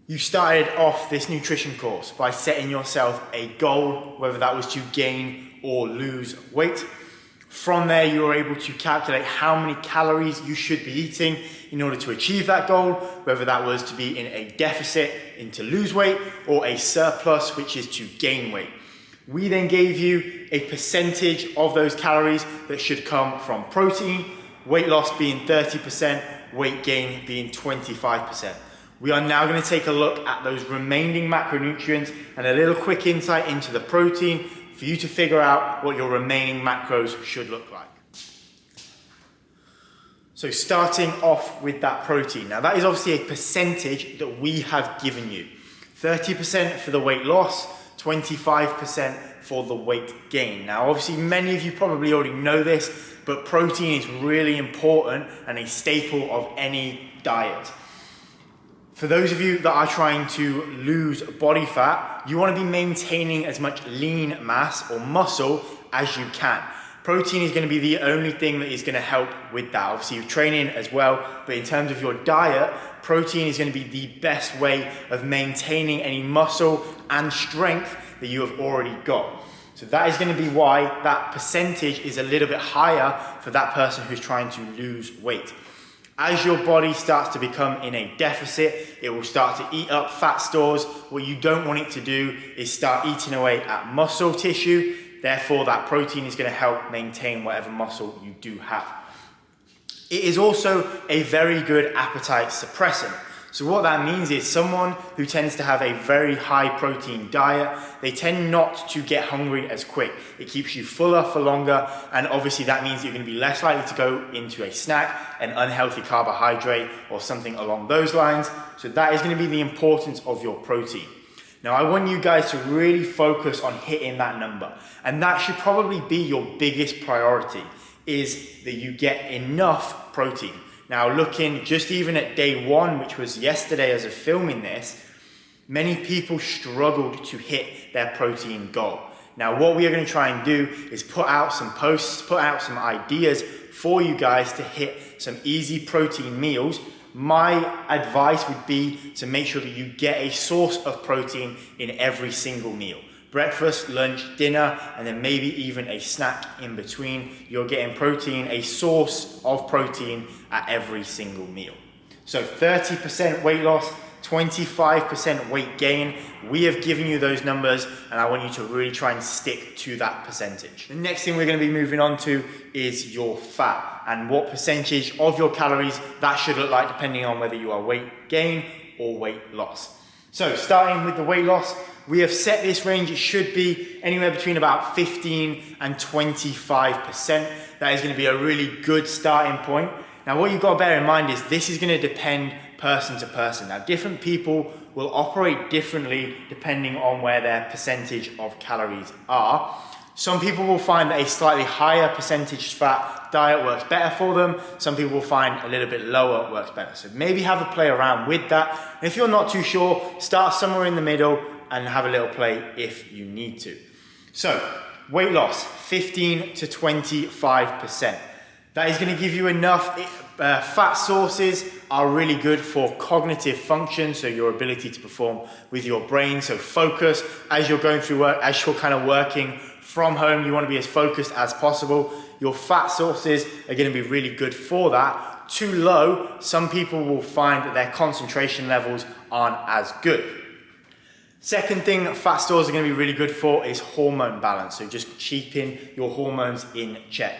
You started off this nutrition course by setting yourself a goal, whether that was to gain or lose weight. From there, you were able to calculate how many calories you should be eating in order to achieve that goal, whether that was to be in a deficit and to lose weight, or a surplus, which is to gain weight. We then gave you a percentage of those calories that should come from protein, weight loss being 30%, weight gain being 25%. We are now going to take a look at those remaining macronutrients and a little quick insight into the protein for you to figure out what your remaining macros should look like. So starting off with that protein. Now that is obviously a percentage that we have given you. 30% for the weight loss, 25% for the weight gain. Now obviously many of you probably already know this, but protein is really important and a staple of any diet. For those of you that are trying to lose body fat, you want to be maintaining as much lean mass or muscle as you can. Protein is going to be the only thing that is going to help with that. Obviously you're training as well, but in terms of your diet, protein is going to be the best way of maintaining any muscle and strength that you have already got. So that is going to be why that percentage is a little bit higher for that person who's trying to lose weight. As your body starts to become in a deficit, it will start to eat up fat stores. What you don't want it to do is start eating away at muscle tissue. Therefore, that protein is going to help maintain whatever muscle you do have. It is also a very good appetite suppressant. So what that means is someone who tends to have a very high protein diet, they tend not to get hungry as quick. It keeps you fuller for longer, and obviously that means you're going to be less likely to go into a snack, an unhealthy carbohydrate, or something along those lines. So that is going to be the importance of your protein. Now I want you guys to really focus on hitting that number, and that should probably be your biggest priority, is that you get enough protein. Now looking just even at day one, which was yesterday as of filming this, many people struggled to hit their protein goal. Now what we are going to try and do is put out some posts, put out some ideas for you guys to hit some easy protein meals. My advice would be to make sure that you get a source of protein in every single meal. Breakfast, lunch, dinner, and then maybe even a snack in between. You're getting protein, a source of protein at every single meal. So 30% weight loss, 25% weight gain. We have given you those numbers, and I want you to really try and stick to that percentage. The next thing we're going to be moving on to is your fat and what percentage of your calories that should look like depending on whether you are weight gain or weight loss. So starting with the weight loss, we have set this range. It should be anywhere between about 15 and 25%. That is going to be a really good starting point. Now what you've got to bear in mind is this is going to depend person to person. Now different people will operate differently depending on where their percentage of calories are. Some people will find that a slightly higher percentage fat diet works better for them. Some people will find a little bit lower works better. So maybe have a play around with that. And if you're not too sure, start somewhere in the middle and have a little play if you need to. So weight loss, 15 to 25%. That is going to give you enough. Fat sources are really good for cognitive function, so your ability to perform with your brain. So focus as you're going through work, as you're kind of working from home, you want to be as focused as possible. Your fat sources are going to be really good for that. Too low, some people will find that their concentration levels aren't as good. Second thing that fat stores are going to be really good for is hormone balance. So just keeping your hormones in check.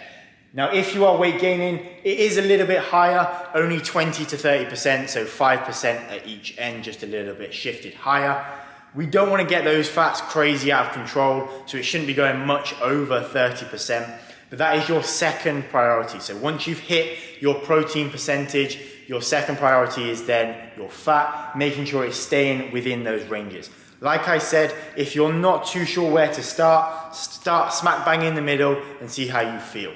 Now, if you are weight gaining, it is a little bit higher, only 20 to 30%, so 5% at each end, just a little bit shifted higher. We don't want to get those fats crazy out of control, so it shouldn't be going much over 30%, but that is your second priority. So once you've hit your protein percentage, your second priority is then your fat, making sure it's staying within those ranges. Like I said, if you're not too sure where to start smack bang in the middle and see how you feel.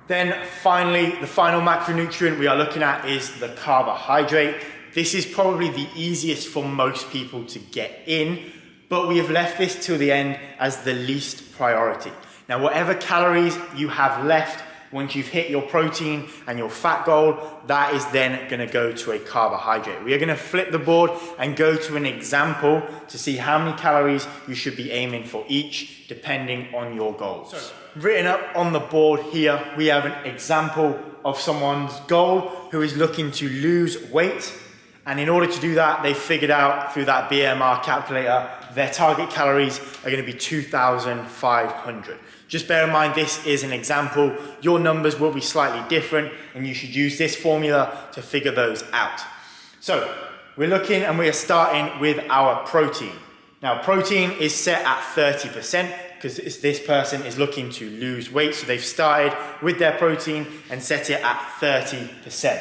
Then finally, the final macronutrient we are looking at is the carbohydrate. This is probably the easiest for most people to get in, but we have left this till the end as the least priority. Now, whatever calories you have left Once you've hit your protein and your fat goal, that is then going to go to a carbohydrate. We are going to flip the board and go to an example to see how many calories you should be aiming for each, depending on your goals. So, written up on the board here, we have an example of someone's goal who is looking to lose weight. And in order to do that, they figured out through that BMR calculator, their target calories are going to be 2,500. Just bear in mind, this is an example. Your numbers will be slightly different, and you should use this formula to figure those out. So we're looking and we are starting with our protein. Now, protein is set at 30% because this person is looking to lose weight. So they've started with their protein and set it at 30%.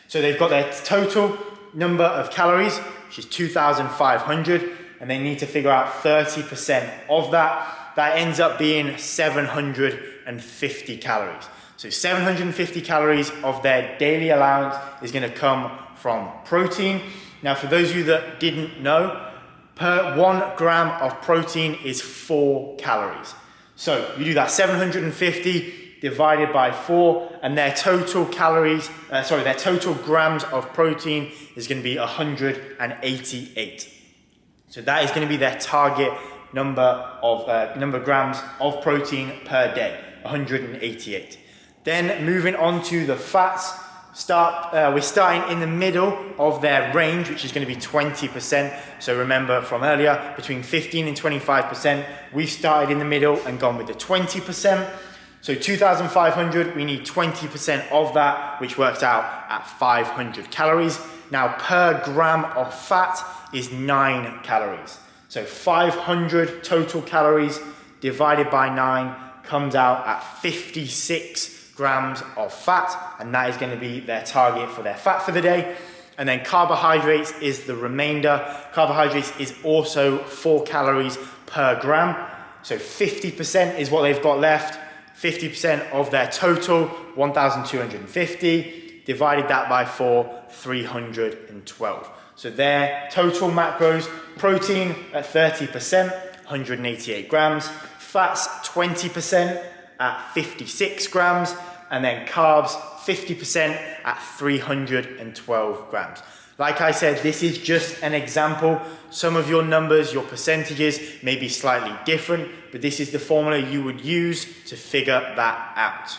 So they've got their total number of calories, which is 2,500, and they need to figure out 30% of that. That ends up being 750 calories. So 750 calories of their daily allowance is going to come from protein. Now, for those of you that didn't know, per 1 gram of protein is 4 calories. So you do that 750 divided by 4, and their total calories, their total grams of protein is going to be 188. So that is going to be their target number of grams of protein per day, 188. Then moving on to the fats, we're starting in the middle of their range, which is going to be 20%. So remember from earlier, between 15 and 25%, we've started in the middle and gone with the 20%. So 2,500, we need 20% of that, which works out at 500 calories. Now, per gram of fat is 9 calories. So 500 total calories divided by 9 comes out at 56 grams of fat, and that is going to be their target for their fat for the day. And then carbohydrates is the remainder. Carbohydrates is also 4 calories per gram. So 50% is what they've got left. 50% of their total, 1,250, divided that by 4, 312. So their total macros, protein at 30%, 188 grams, fats 20% at 56 grams, and then carbs 50% at 312 grams. Like I said, this is just an example. Some of your numbers, your percentages may be slightly different, but this is the formula you would use to figure that out.